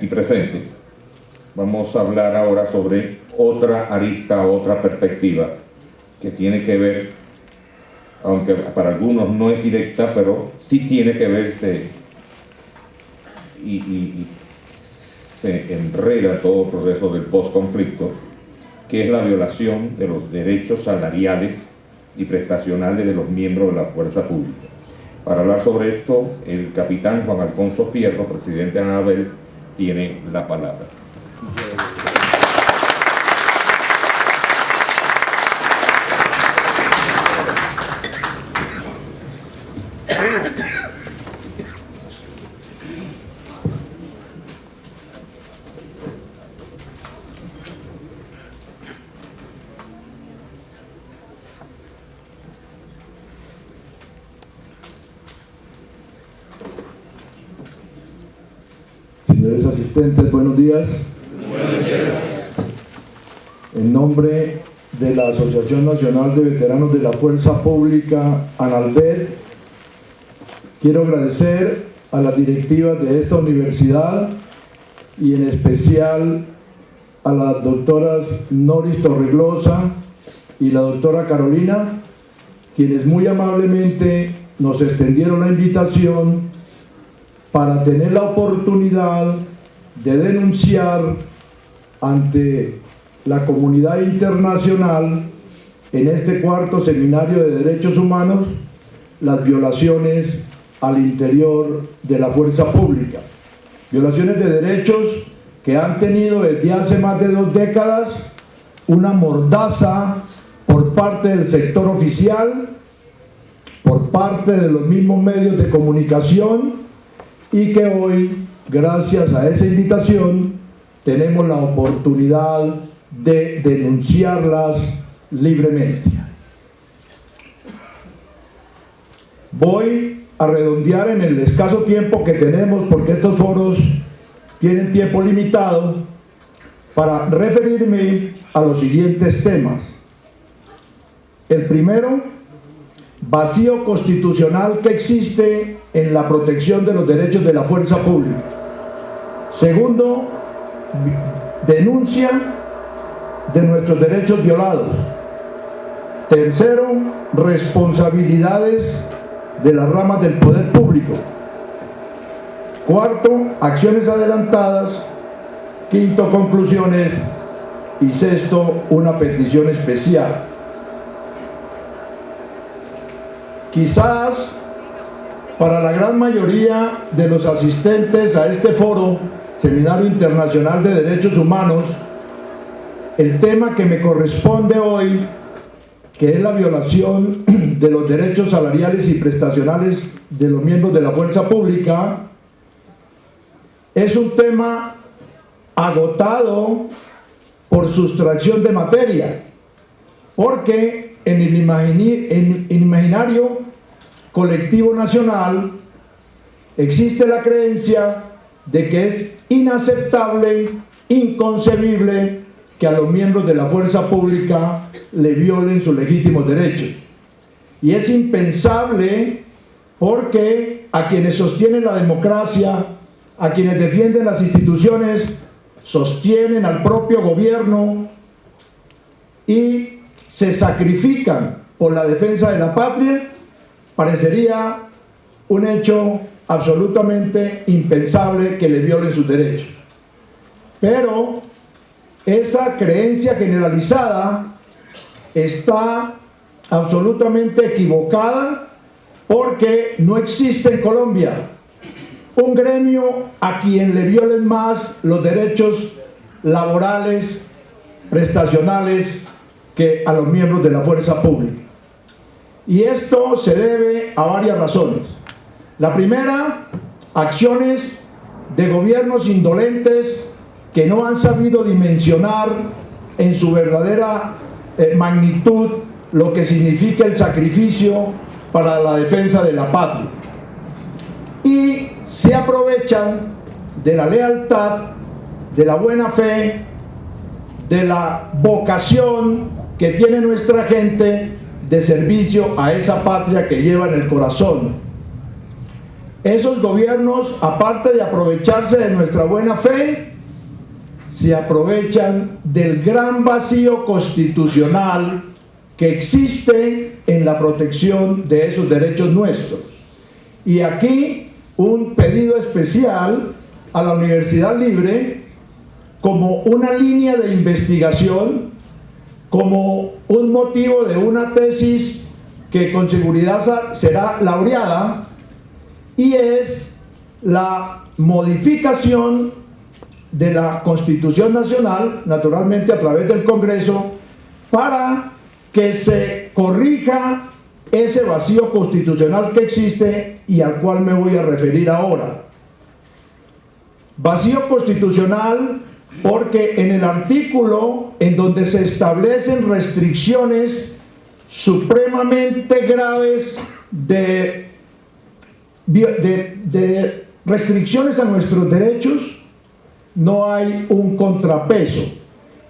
y presente, vamos a hablar ahora sobre otra arista, otra perspectiva que tiene que ver, aunque para algunos no es directa, pero sí tiene que verse y se enreda todo el proceso del postconflicto, que es la violación de los derechos salariales y prestacionales de los miembros de la fuerza pública. Para hablar sobre esto, el capitán Juan Alfonso Fierro, presidente de ANABEL, tiene la palabra. Señores asistentes, buenos días. Buenos días. En nombre de la Asociación Nacional de Veteranos de la Fuerza Pública, ANALVET, quiero agradecer a las directivas de esta universidad y en especial a las doctoras Noris Torreglosa y la doctora Carolina, quienes muy amablemente nos extendieron la invitación para tener la oportunidad de denunciar ante la comunidad internacional en este cuarto seminario de derechos humanos las violaciones al interior de la fuerza pública. Violaciones de derechos que han tenido desde hace más de 2 décadas una mordaza por parte del sector oficial, por parte de los mismos medios de comunicación, y que hoy, gracias a esa invitación, tenemos la oportunidad de denunciarlas libremente. Voy a redondear en el escaso tiempo que tenemos, porque estos foros tienen tiempo limitado, para referirme a los siguientes temas. El primero, vacío constitucional que existe en la protección de los derechos de la fuerza pública. Segundo, denuncia de nuestros derechos violados. Tercero, responsabilidades de las ramas del poder público. Cuarto, acciones adelantadas. Quinto, conclusiones. Y sexto, una petición especial. Quizás para la gran mayoría de los asistentes a este foro, Seminario Internacional de Derechos Humanos, el tema que me corresponde hoy, que es la violación de los derechos salariales y prestacionales de los miembros de la fuerza pública, es un tema agotado por sustracción de materia, porque en el imaginario colectivo nacional existe la creencia de que es inaceptable, inconcebible que a los miembros de la fuerza pública le violen sus legítimos derechos. Y es impensable porque a quienes sostienen la democracia, a quienes defienden las instituciones, sostienen al propio gobierno y se sacrifican por la defensa de la patria, parecería un hecho absolutamente impensable que le violen sus derechos. Pero esa creencia generalizada está absolutamente equivocada, porque no existe en Colombia un gremio a quien le violen más los derechos laborales, prestacionales, que a los miembros de la fuerza pública. Y esto se debe a varias razones. La primera, acciones de gobiernos indolentes que no han sabido dimensionar en su verdadera magnitud lo que significa el sacrificio para la defensa de la patria. Y se aprovechan de la lealtad, de la buena fe, de la vocación que tiene nuestra gente de servicio a esa patria que lleva en el corazón. esos gobiernos, aparte de aprovecharse de nuestra buena fe, se aprovechan del gran vacío constitucional que existe en la protección de esos derechos nuestros. Y aquí un pedido especial a la Universidad Libre como una línea de investigación, como un motivo de una tesis que con seguridad será laureada, y es la modificación de la Constitución Nacional, naturalmente a través del Congreso, para que se corrija ese vacío constitucional que existe y al cual me voy a referir ahora. Vacío constitucional porque en el artículo en donde se establecen restricciones supremamente graves de restricciones a nuestros derechos, no hay un contrapeso.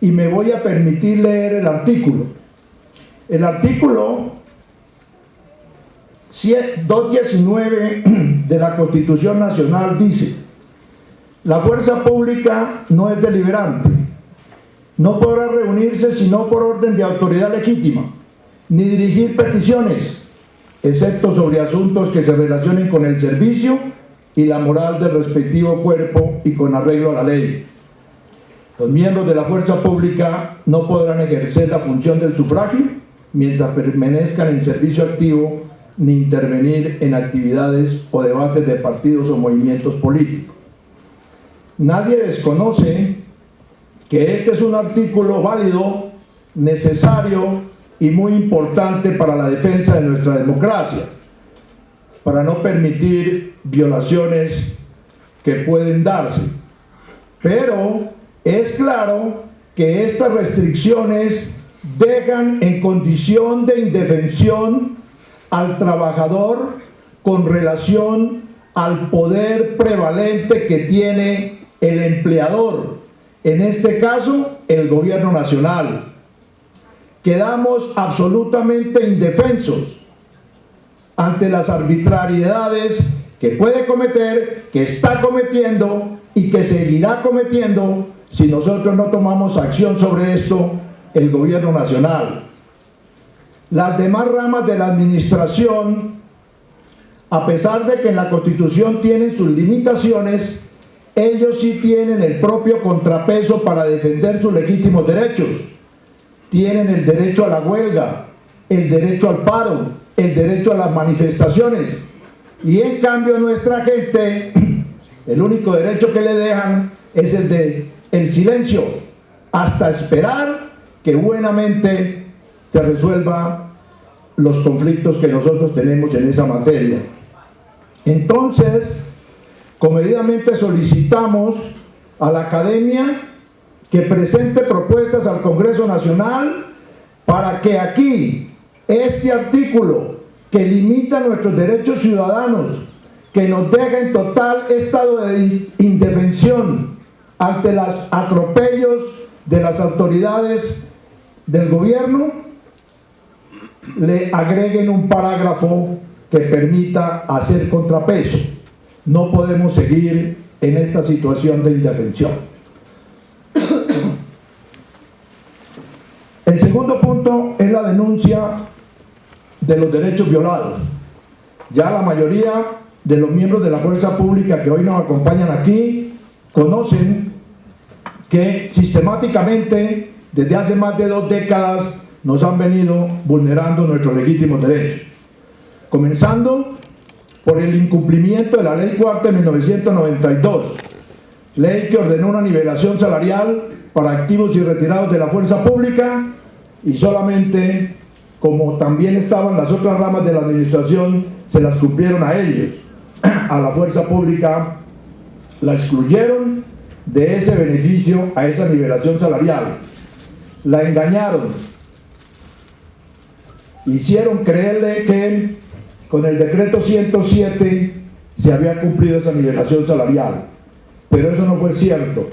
Y me voy a permitir leer el artículo. El artículo 219 de la Constitución Nacional dice: la fuerza pública no es deliberante, no podrá reunirse sino por orden de autoridad legítima, ni dirigir peticiones, excepto sobre asuntos que se relacionen con el servicio y la moral del respectivo cuerpo y con arreglo a la ley. Los miembros de la fuerza pública no podrán ejercer la función del sufragio mientras permanezcan en servicio activo, ni intervenir en actividades o debates de partidos o movimientos políticos. Nadie desconoce que este es un artículo válido, necesario y muy importante para la defensa de nuestra democracia, para no permitir violaciones que pueden darse. Pero es claro que estas restricciones dejan en condición de indefensión al trabajador con relación al poder prevalente que tiene el empleador, en este caso el gobierno nacional. Quedamos absolutamente indefensos ante las arbitrariedades que puede cometer, que está cometiendo y que seguirá cometiendo si nosotros no tomamos acción sobre esto, el gobierno nacional. Las demás ramas de la administración, a pesar de que en la Constitución tienen sus limitaciones, ellos sí tienen el propio contrapeso para defender sus legítimos derechos. Tienen el derecho a la huelga, el derecho al paro, el derecho a las manifestaciones. Y en cambio nuestra gente, el único derecho que le dejan es el de el silencio, hasta esperar que buenamente se resuelvan los conflictos que nosotros tenemos en esa materia. Entonces, comedidamente solicitamos a la academia que presente propuestas al Congreso Nacional para que aquí este artículo que limita nuestros derechos ciudadanos, que nos deja en total estado de indefensión ante los atropellos de las autoridades del gobierno, le agreguen un parágrafo que permita hacer contrapeso. No podemos seguir en esta situación de indefensión. El segundo punto es la denuncia de los derechos violados. Ya la mayoría de los miembros de la fuerza pública que hoy nos acompañan aquí conocen que sistemáticamente desde hace más de 2 décadas nos han venido vulnerando nuestros legítimos derechos, comenzando por el incumplimiento de la Ley Cuarta de 1992, ley que ordenó una nivelación salarial para activos y retirados de la fuerza pública, y solamente, como también estaban las otras ramas de la administración, se las cumplieron a ellos. A la fuerza pública la excluyeron de ese beneficio, a esa nivelación salarial. La engañaron, hicieron creerle que con el decreto 107 se había cumplido esa nivelación salarial, pero eso no fue cierto.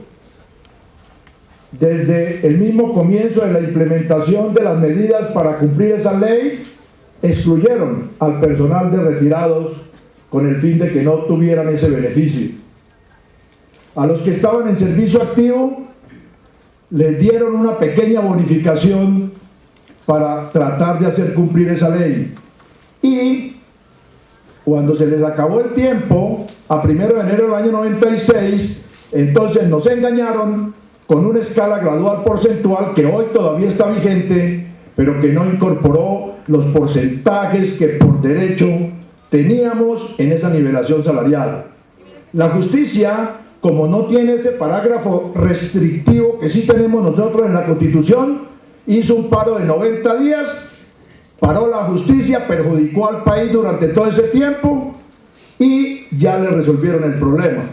Desde el mismo comienzo de la implementación de las medidas para cumplir esa ley, excluyeron al personal de retirados con el fin de que no obtuvieran ese beneficio. A los que estaban en servicio activo les dieron una pequeña bonificación para tratar de hacer cumplir esa ley. Y cuando se les acabó el tiempo, a 1 de enero del año 96, entonces nos engañaron con una escala gradual porcentual que hoy todavía está vigente, pero que no incorporó los porcentajes que por derecho teníamos en esa nivelación salarial. La justicia, como no tiene ese parágrafo restrictivo que sí tenemos nosotros en la Constitución, hizo un paro de 90 días, paró la justicia, perjudicó al país durante todo ese tiempo y ya le resolvieron el problema.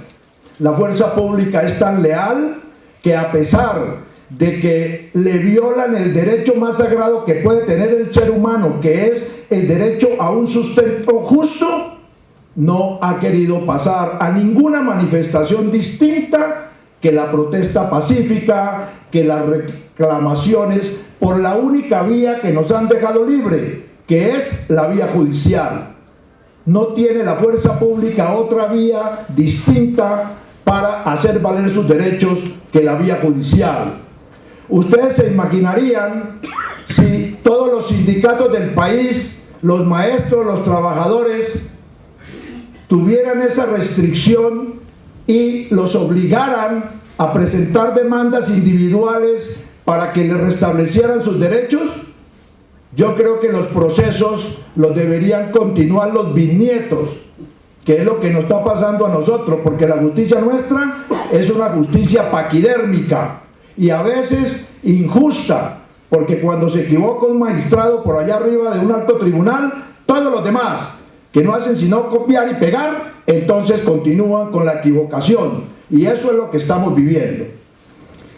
La fuerza pública es tan leal que, a pesar de que le violan el derecho más sagrado que puede tener el ser humano, que es el derecho a un sustento justo, no ha querido pasar a ninguna manifestación distinta que la protesta pacífica, que las reclamaciones por la única vía que nos han dejado libre, que es la vía judicial. No tiene la fuerza pública otra vía distinta para hacer valer sus derechos que la vía judicial. Ustedes se imaginarían si todos los sindicatos del país, los maestros, los trabajadores, tuvieran esa restricción y los obligaran a presentar demandas individuales para que les restablecieran sus derechos. Yo creo que los procesos los deberían continuar los bisnietos, que es lo que nos está pasando a nosotros, porque la justicia nuestra es una justicia paquidérmica y a veces injusta, porque cuando se equivoca un magistrado por allá arriba de un alto tribunal, todos los demás, que no hacen sino copiar y pegar, entonces continúan con la equivocación, y eso es lo que estamos viviendo.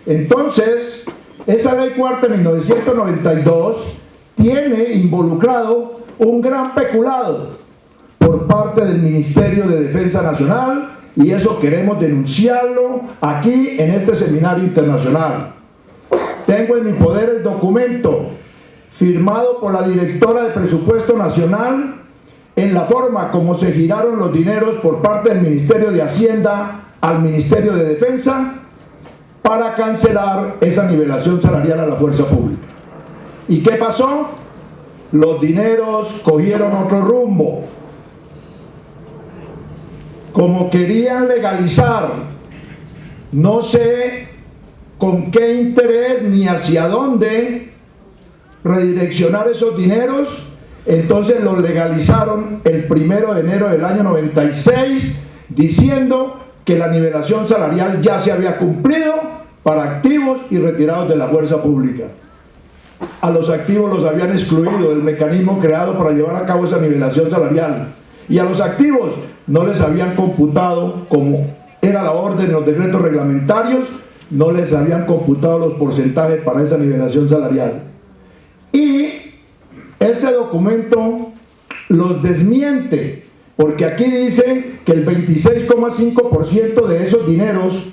Entonces, esa ley cuarta de 1992 tiene involucrado un gran peculado por parte del Ministerio de Defensa Nacional, y eso queremos denunciarlo aquí en este seminario internacional. Tengo en mi poder el documento firmado por la directora de Presupuesto Nacional en la forma como se giraron los dineros por parte del Ministerio de Hacienda al Ministerio de Defensa para cancelar esa nivelación salarial a la fuerza pública. ¿Y qué pasó? Los dineros cogieron otro rumbo. Como querían legalizar, no sé con qué interés ni hacia dónde redireccionar esos dineros, entonces los legalizaron el 1 de enero del año 96, diciendo que la nivelación salarial ya se había cumplido para activos y retirados de la fuerza pública. A los activos los habían excluido del mecanismo creado para llevar a cabo esa nivelación salarial, y a los activos no les habían computado, como era la orden de los decretos reglamentarios, no les habían computado los porcentajes para esa nivelación salarial. Y este documento los desmiente, porque aquí dice que el 26,5% de esos dineros,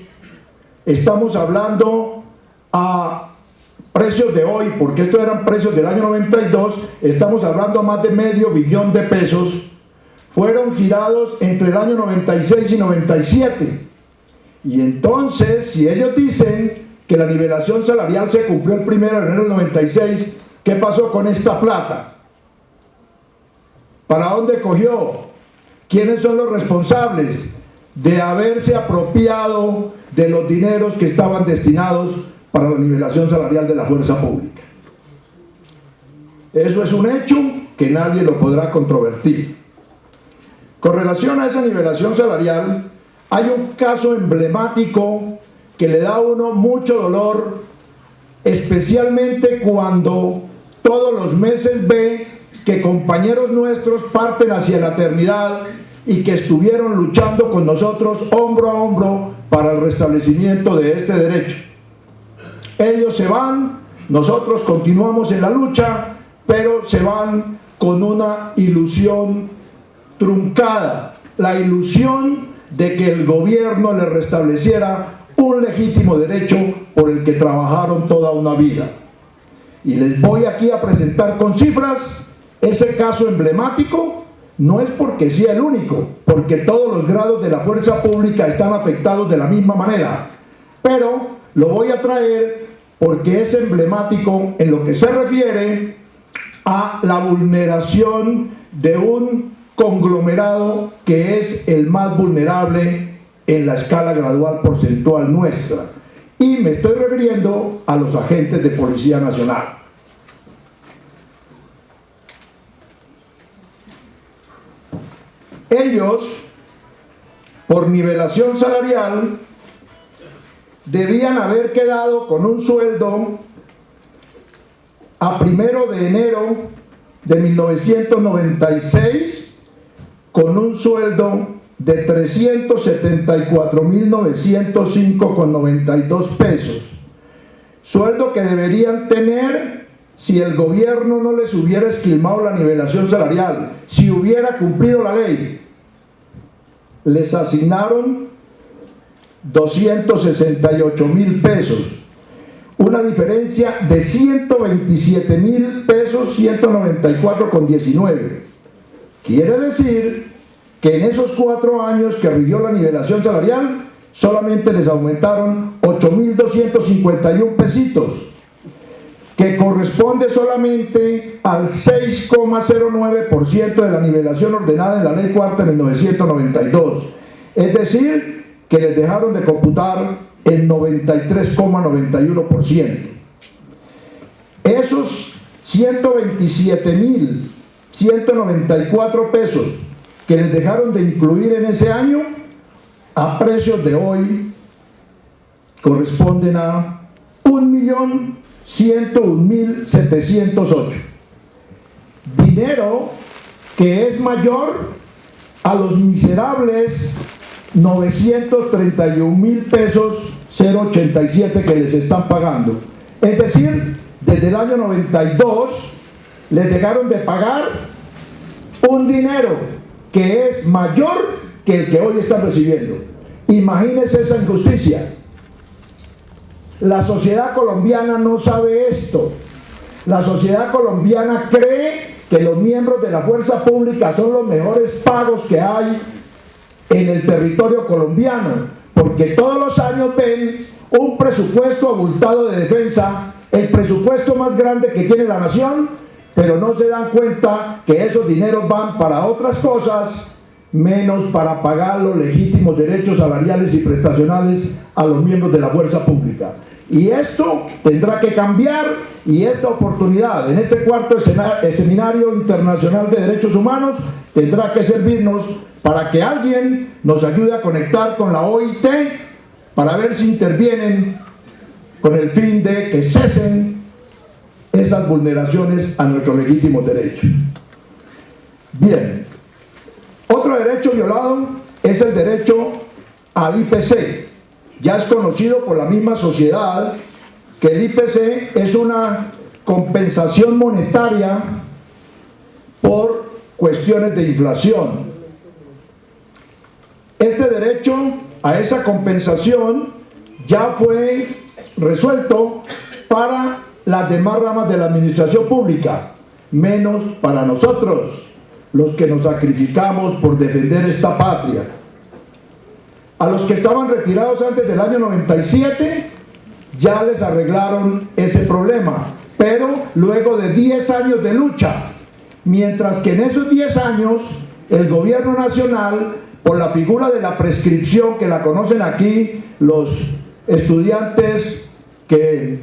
estamos hablando a precios de hoy, porque estos eran precios del año 92, estamos hablando a más de $500 millones de pesos, fueron girados entre el año 96 y 97. Y entonces, si ellos dicen que la nivelación salarial se cumplió el 1 de enero del 96, ¿qué pasó con esta plata? ¿Para dónde cogió? ¿Quiénes son los responsables de haberse apropiado de los dineros que estaban destinados para la nivelación salarial de la fuerza pública? Eso es un hecho que nadie lo podrá controvertir. Con relación a esa nivelación salarial, hay un caso emblemático que le da a uno mucho dolor, especialmente cuando todos los meses ve que compañeros nuestros parten hacia la eternidad y que estuvieron luchando con nosotros hombro a hombro para el restablecimiento de este derecho. Ellos se van, nosotros continuamos en la lucha, pero se van con una ilusión truncada, la ilusión de que el gobierno les restableciera un legítimo derecho por el que trabajaron toda una vida. Y les voy aquí a presentar con cifras ese caso emblemático no es porque sea el único, porque todos los grados de la fuerza pública están afectados de la misma manera, pero lo voy a traer porque es emblemático en lo que se refiere a la vulneración de un conglomerado que es el más vulnerable en la escala gradual porcentual nuestra, y me estoy refiriendo a los agentes de Policía Nacional. Ellos, por nivelación salarial, debían haber quedado con un sueldo a 1 de enero de 1996 con un sueldo de 374.905,92 pesos, sueldo que deberían tener si el gobierno no les hubiera esquilmado la nivelación salarial, si hubiera cumplido la ley. Les asignaron 268.000 pesos, una diferencia de 127.000 pesos, 194,19. Quiere decir que en esos 4 años que rigió la nivelación salarial, solamente les aumentaron 8.251 pesitos, que corresponde solamente al 6,09% de la nivelación ordenada en la Ley Cuarta de 1992. Es decir, que les dejaron de computar el 93,91%. Esos 127.194 pesos que les dejaron de incluir en ese año, a precios de hoy, corresponden a 1.101.708. Dinero que es mayor a los miserables 931.000 pesos 0,87 que les están pagando. Es decir, desde el año 92 les dejaron de pagar un dinero que es mayor que el que hoy están recibiendo. Imagínense esa injusticia. La sociedad colombiana no sabe esto. La sociedad colombiana cree que los miembros de la fuerza pública son los mejores pagos que hay en el territorio colombiano, porque todos los años ven un presupuesto abultado de defensa, el presupuesto más grande que tiene la nación, pero no se dan cuenta que esos dineros van para otras cosas, menos para pagar los legítimos derechos salariales y prestacionales a los miembros de la fuerza pública. Y esto tendrá que cambiar, y esta oportunidad en este cuarto Seminario Internacional de Derechos Humanos tendrá que servirnos para que alguien nos ayude a conectar con la OIT para ver si intervienen con el fin de que cesen esas vulneraciones a nuestros legítimos derechos. Bien, otro derecho violado es el derecho al IPC. Ya es conocido por la misma sociedad que el IPC es una compensación monetaria por cuestiones de inflación. Este derecho a esa compensación ya fue resuelto para las demás ramas de la administración pública, menos para nosotros, los que nos sacrificamos por defender esta patria. A los que estaban retirados antes del año 97 ya les arreglaron ese problema, pero luego de 10 años de lucha, mientras que en esos 10 años el gobierno nacional, por la figura de la prescripción, que la conocen aquí los estudiantes que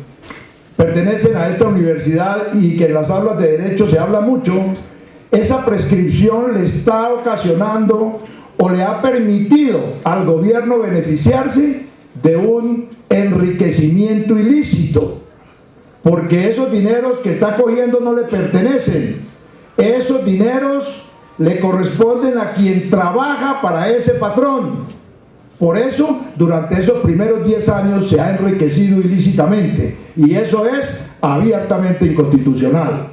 pertenecen a esta universidad y que en las aulas de derecho se habla mucho, esa prescripción le está ocasionando o le ha permitido al gobierno beneficiarse de un enriquecimiento ilícito, porque esos dineros que está cogiendo no le pertenecen. Esos dineros le corresponden a quien trabaja para ese patrón. Por eso, durante esos primeros 10 años se ha enriquecido ilícitamente, y eso es abiertamente inconstitucional.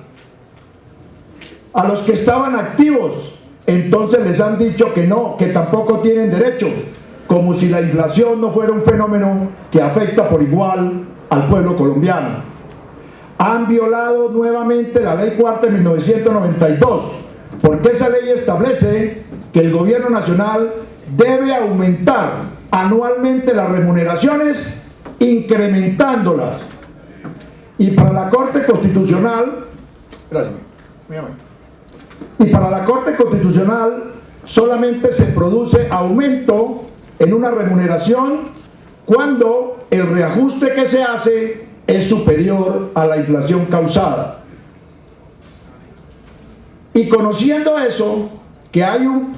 A los que estaban activos, entonces les han dicho que no, que tampoco tienen derecho, como si la inflación no fuera un fenómeno que afecta por igual al pueblo colombiano. Han violado nuevamente la Ley Cuarta de 1992, porque esa ley establece que el gobierno nacional debe aumentar anualmente las remuneraciones, incrementándolas. Y para la Corte Constitucional, gracias, y para la Corte Constitucional solamente se produce aumento en una remuneración cuando el reajuste que se hace es superior a la inflación causada. Y conociendo eso, que hay un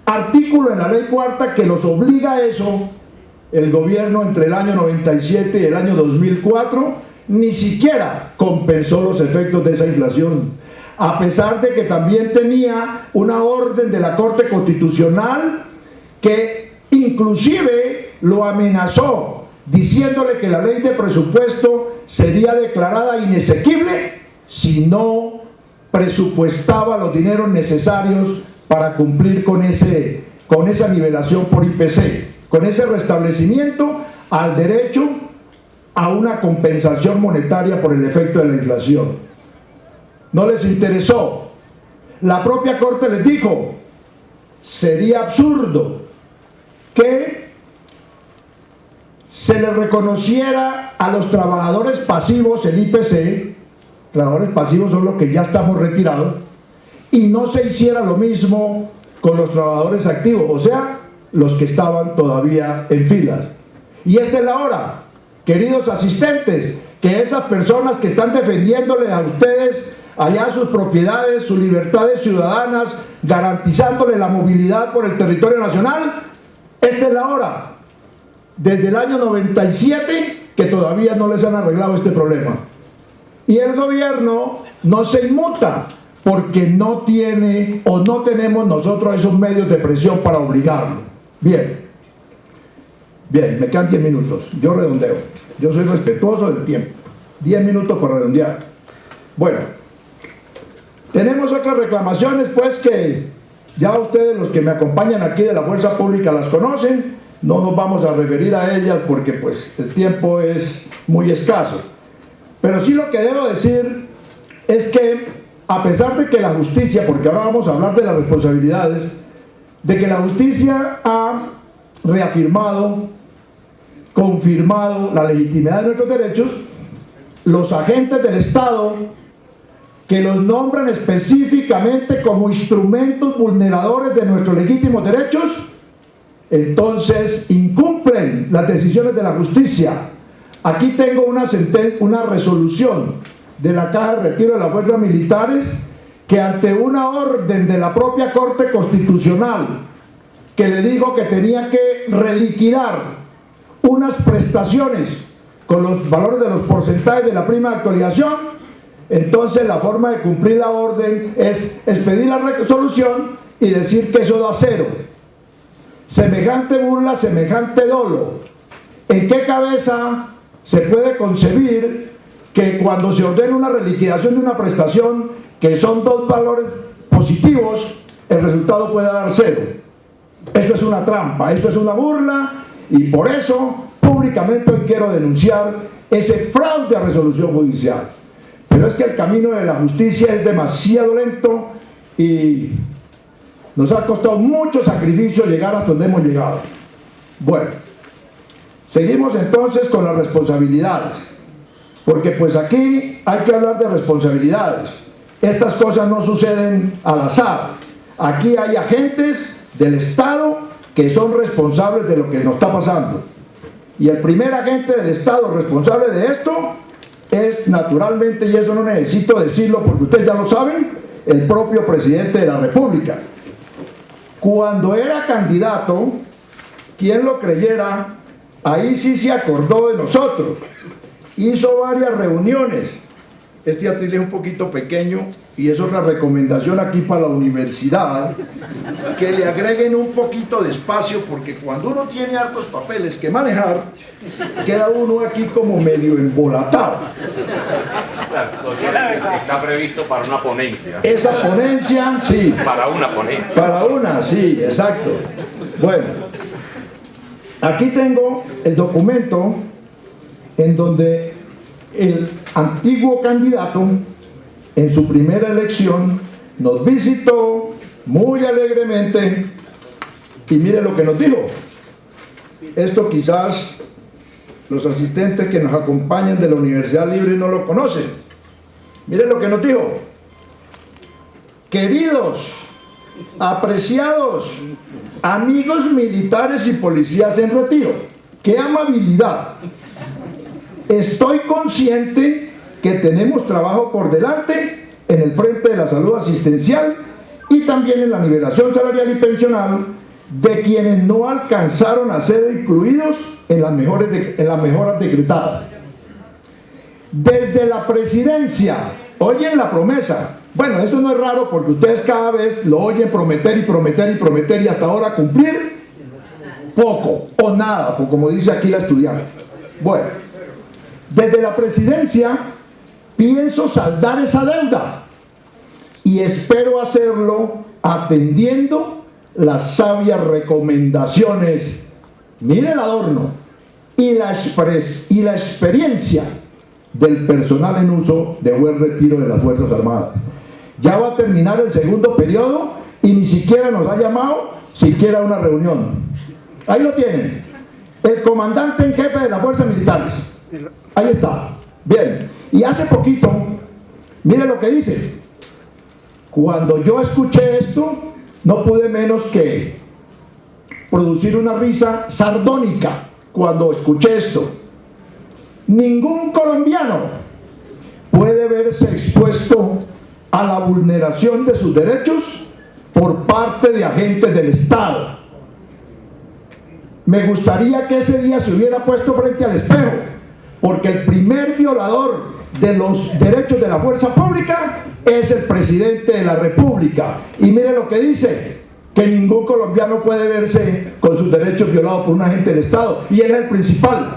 artículo en la ley cuarta que los obliga a eso, el gobierno entre el año 97 y el año 2004 ni siquiera compensó los efectos de esa inflación, a pesar de que también tenía una orden de la Corte Constitucional que inclusive lo amenazó, diciéndole que la ley de presupuesto sería declarada inexequible si no presupuestaba los dineros necesarios para cumplir con esa nivelación por IPC, con ese restablecimiento al derecho a una compensación monetaria por el efecto de la inflación. No les interesó. La propia Corte les dijo, sería absurdo que se le reconociera a los trabajadores pasivos el IPC, trabajadores pasivos son los que ya estamos retirados, y no se hiciera lo mismo con los trabajadores activos, o sea, los que estaban todavía en filas. Y esta es la hora, queridos asistentes, que esas personas que están defendiéndoles a ustedes allá sus propiedades, sus libertades ciudadanas, garantizándoles la movilidad por el territorio nacional, esta es la hora, desde el año 97, que todavía no les han arreglado este problema. Y el gobierno no se inmuta, porque no tiene o no tenemos nosotros esos medios de presión para obligarlo. Bien, me quedan 10 minutos, yo redondeo, yo soy respetuoso del tiempo, 10 minutos para redondear. Bueno, tenemos otras reclamaciones pues que ya ustedes los que me acompañan aquí de la Fuerza Pública las conocen, no nos vamos a referir a ellas porque pues el tiempo es muy escaso, pero sí lo que debo decir es que a pesar de que la justicia, porque ahora vamos a hablar de las responsabilidades, de que la justicia ha reafirmado, confirmado la legitimidad de nuestros derechos, los agentes del Estado que los nombran específicamente como instrumentos vulneradores de nuestros legítimos derechos, entonces incumplen las decisiones de la justicia. Aquí tengo una resolución de la Caja de Retiro de las Fuerzas Militares que ante una orden de la propia Corte Constitucional que le dijo que tenía que reliquidar unas prestaciones con los valores de los porcentajes de la prima de actualización, entonces la forma de cumplir la orden es expedir la resolución y decir que eso da cero. Semejante burla, semejante dolo. ¿En qué cabeza se puede concebir que cuando se ordena una reliquidación de una prestación que son dos valores positivos, el resultado puede dar cero? Eso es una trampa, eso es una burla, y por eso públicamente hoy quiero denunciar ese fraude a resolución judicial. Pero es que el camino de la justicia es demasiado lento y nos ha costado mucho sacrificio llegar hasta donde hemos llegado. Bueno, seguimos entonces con las responsabilidades, porque pues aquí hay que hablar de responsabilidades. Estas cosas no suceden al azar. Aquí hay agentes del Estado que son responsables de lo que nos está pasando. Y el primer agente del Estado responsable de esto es naturalmente, y eso no necesito decirlo porque ustedes ya lo saben, el propio presidente de la República. Cuando era candidato, quien lo creyera, ahí sí se acordó de nosotros. Hizo varias reuniones. Este atril es un poquito pequeño y es otra recomendación aquí para la universidad, que le agreguen un poquito de espacio, porque cuando uno tiene hartos papeles que manejar, queda uno aquí como medio embolatado. Está previsto para una ponencia. Esa ponencia, sí. Para una ponencia. Para una, sí, exacto. Bueno, aquí tengo el documento en donde el antiguo candidato en su primera elección nos visitó muy alegremente y mire lo que nos dijo. Esto quizás los asistentes que nos acompañan de la Universidad Libre no lo conocen. Mire lo que nos dijo. Queridos, apreciados amigos militares y policías en retiro, ¡qué amabilidad! Estoy consciente que tenemos trabajo por delante en el frente de la salud asistencial y también en la nivelación salarial y pensional de quienes no alcanzaron a ser incluidos en las mejoras decretadas. Desde la presidencia, oyen la promesa. Bueno, eso no es raro porque ustedes cada vez lo oyen prometer y prometer y prometer y hasta ahora cumplir poco o nada, como dice aquí la estudiante. Bueno, desde la presidencia pienso saldar esa deuda y espero hacerlo atendiendo las sabias recomendaciones, mire el adorno, y la experiencia del personal en uso de buen retiro de las Fuerzas Armadas. Ya va a terminar el segundo periodo y ni siquiera nos ha llamado siquiera a una reunión. Ahí lo tienen, el comandante en jefe de las Fuerzas Militares. Ahí está. Bien, y hace poquito, mire lo que dice. Cuando yo escuché esto, no pude menos que producir una risa sardónica cuando escuché esto. Ningún colombiano puede verse expuesto a la vulneración de sus derechos por parte de agentes del Estado. Me gustaría que ese día se hubiera puesto frente al espejo, porque el primer violador de los derechos de la fuerza pública es el presidente de la República. Y mire lo que dice, que ningún colombiano puede verse con sus derechos violados por un agente del Estado, y él es el principal.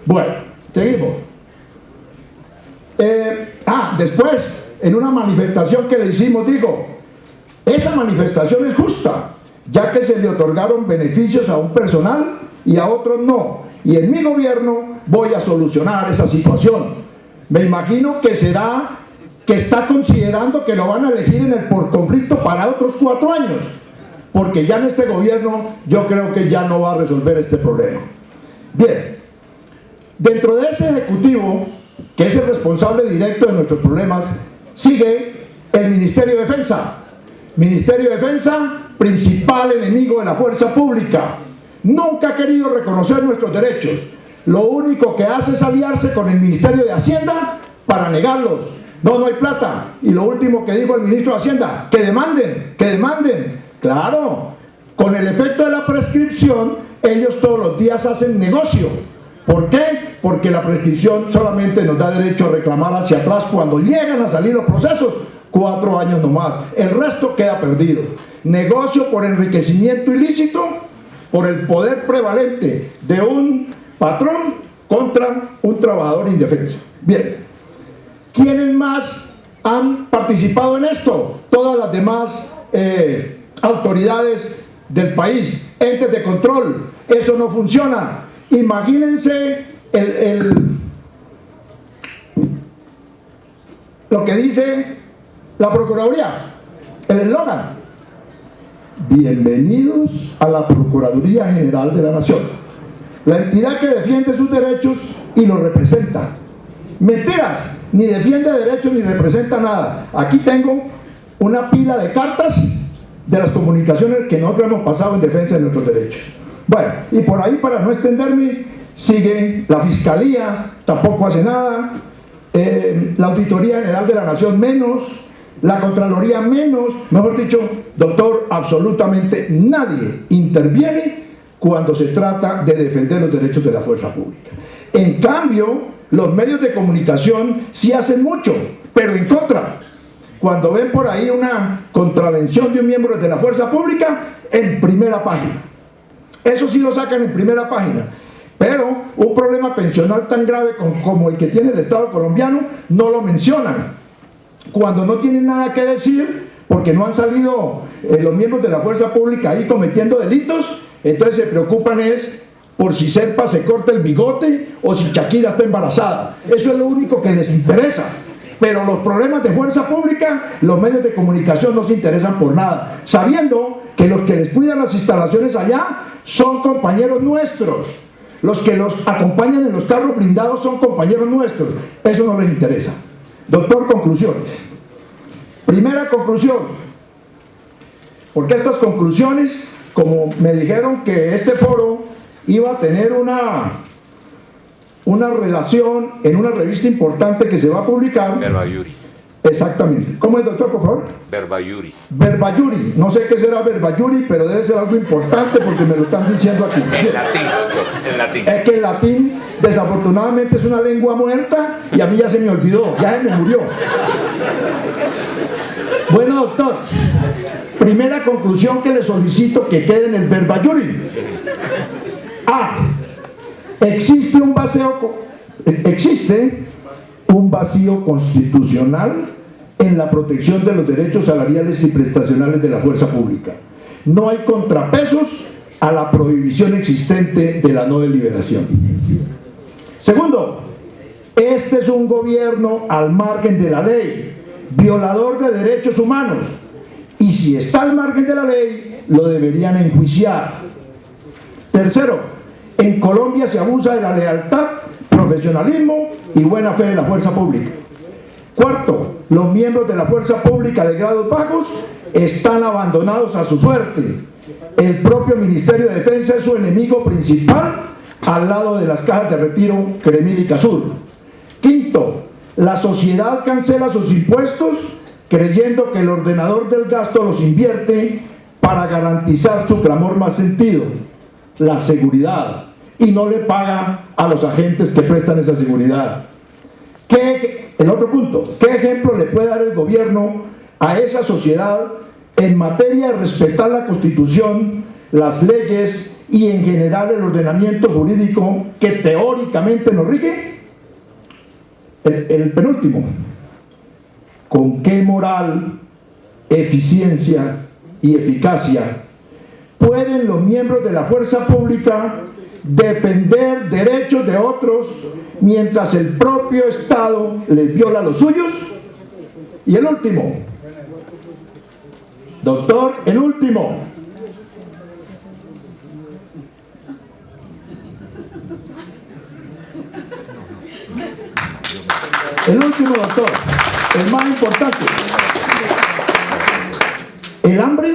Bueno, seguimos. Después, en una manifestación que le hicimos, digo, esa manifestación es justa, ya que se le otorgaron beneficios a un personal y a otros no, y en mi gobierno voy a solucionar esa situación. Me imagino que será que está considerando que lo van a elegir en el por conflicto para otros 4 años, porque ya en este gobierno yo creo que ya no va a resolver este problema. Bien, dentro de ese ejecutivo, que es el responsable directo de nuestros problemas, sigue el Ministerio de Defensa. Ministerio de Defensa, principal enemigo de la fuerza pública. Nunca ha querido reconocer nuestros derechos. Lo único que hace es aliarse con el Ministerio de Hacienda para negarlos. No hay plata. Y lo último que dijo el ministro de Hacienda, que demanden, que demanden. Claro, con el efecto de la prescripción, ellos todos los días hacen negocio. ¿Por qué? Porque la prescripción solamente nos da derecho a reclamar hacia atrás cuando llegan a salir los procesos, 4 años nomás. El resto queda perdido. Negocio por enriquecimiento ilícito, por el poder prevalente de un patrón contra un trabajador indefenso. Bien, ¿quiénes más han participado en esto? Todas las demás autoridades del país, entes de control. Eso no funciona. Imagínense lo que dice la Procuraduría, el eslogan: bienvenidos a la Procuraduría General de la Nación, la entidad que defiende sus derechos y los representa. Mentiras, ni defiende derechos ni representa nada. Aquí tengo una pila de cartas de las comunicaciones que nosotros hemos pasado en defensa de nuestros derechos. Bueno, y por ahí, para no extenderme, sigue la Fiscalía, tampoco hace nada, la Auditoría General de la Nación menos, la Contraloría menos, mejor dicho, doctor, absolutamente nadie interviene cuando se trata de defender los derechos de la fuerza pública. En cambio, los medios de comunicación sí hacen mucho, pero en contra. Cuando ven por ahí una contravención de un miembro de la fuerza pública, en primera página. Eso sí lo sacan en primera página. Pero un problema pensional tan grave como el que tiene el Estado colombiano no lo mencionan. Cuando no tienen nada que decir, porque no han salido los miembros de la fuerza pública ahí cometiendo delitos, entonces se preocupan es por si Serpa se corta el bigote o si Shakira está embarazada. Eso es lo único que les interesa. Pero los problemas de fuerza pública, los medios de comunicación no se interesan por nada, sabiendo que los que les cuidan las instalaciones allá son compañeros nuestros. Los que los acompañan en los carros blindados son compañeros nuestros. Eso no les interesa. Doctor, conclusiones. Primera conclusión. Porque estas conclusiones, como me dijeron que este foro iba a tener una relación en una revista importante que se va a publicar. Verba Juris. Exactamente. ¿Cómo es, doctor, por favor? Verba Juris. Verba Juris. No sé qué será Verba Juris, pero debe ser algo importante porque me lo están diciendo aquí. En latín, doctor, en latín. Es que el latín, desafortunadamente, es una lengua muerta y a mí ya se me olvidó, ya se me murió. Bueno, doctor, primera conclusión que le solicito que quede en el Verba Juris. A. Existe un vacío constitucional en la protección de los derechos salariales y prestacionales de la fuerza pública. No hay contrapesos a la prohibición existente de la no deliberación. Segundo, este es un gobierno al margen de la ley, violador de derechos humanos, y si está al margen de la ley, lo deberían enjuiciar. Tercero, en Colombia se abusa de la lealtad, profesionalismo y buena fe de la fuerza pública. Cuarto, los miembros de la fuerza pública de grados bajos están abandonados a su suerte. El propio Ministerio de Defensa es su enemigo principal al lado de las cajas de retiro Cremil y Casur. Quinto, la sociedad cancela sus impuestos creyendo que el ordenador del gasto los invierte para garantizar su clamor más sentido, la seguridad, y no le paga a los agentes que prestan esa seguridad. El otro punto, ¿qué ejemplo le puede dar el gobierno a esa sociedad en materia de respetar la Constitución, las leyes y en general el ordenamiento jurídico que teóricamente nos rige? El penúltimo, ¿con qué moral, eficiencia y eficacia pueden los miembros de la fuerza pública defender derechos de otros mientras el propio Estado les viola los suyos? Y el último, doctor, el último, doctor, el más importante, el hambre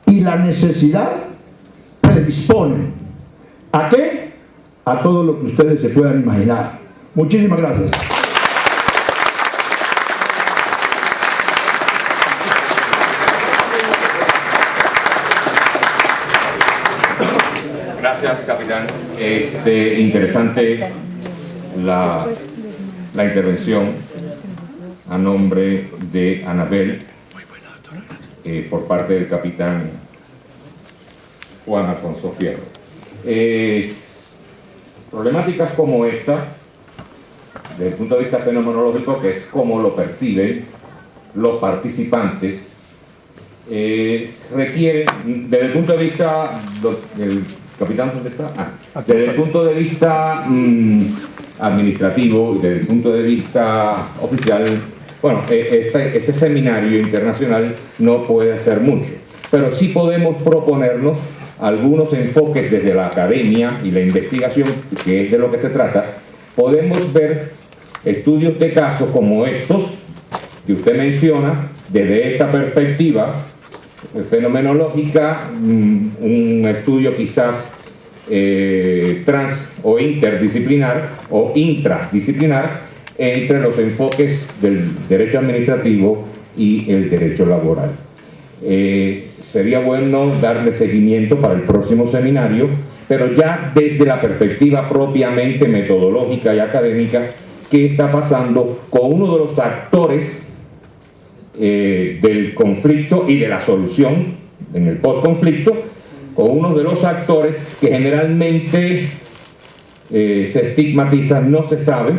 y la necesidad predisponen ¿a qué? A todo lo que ustedes se puedan imaginar. Muchísimas gracias. Gracias, capitán. Interesante la intervención a nombre de Anabel por parte del capitán Juan Alfonso Fierro. Problemáticas como esta, desde el punto de vista fenomenológico, que es como lo perciben los participantes, requieren, desde el punto de vista del capitán, ¿dónde está? Desde el punto de vista administrativo y desde el punto de vista oficial, bueno, este seminario internacional no puede hacer mucho, pero sí podemos proponernos algunos enfoques desde la academia y la investigación, que es de lo que se trata. Podemos ver estudios de casos como estos que usted menciona desde esta perspectiva fenomenológica, un estudio quizás trans o interdisciplinar o intradisciplinar entre los enfoques del derecho administrativo y el derecho laboral. Sería bueno darle seguimiento para el próximo seminario, pero ya desde la perspectiva propiamente metodológica y académica, qué está pasando con uno de los actores del conflicto y de la solución en el postconflicto, con uno de los actores que generalmente se estigmatizan, no se sabe,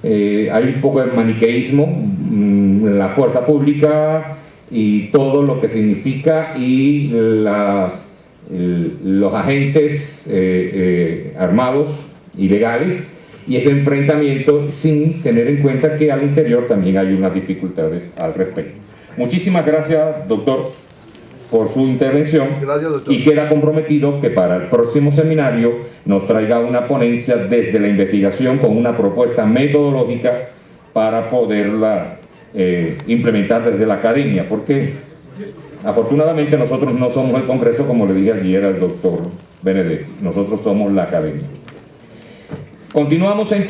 hay un poco de maniqueísmo en la fuerza pública y todo lo que significa, y los agentes armados ilegales y ese enfrentamiento sin tener en cuenta que al interior también hay unas dificultades al respecto. Muchísimas gracias, doctor, por su intervención. Gracias, doctor. Y queda comprometido que para el próximo seminario nos traiga una ponencia desde la investigación con una propuesta metodológica para poderla implementar desde la academia, porque afortunadamente nosotros no somos el Congreso, como le dije ayer al doctor Benedetti, nosotros somos la academia. Continuamos entonces.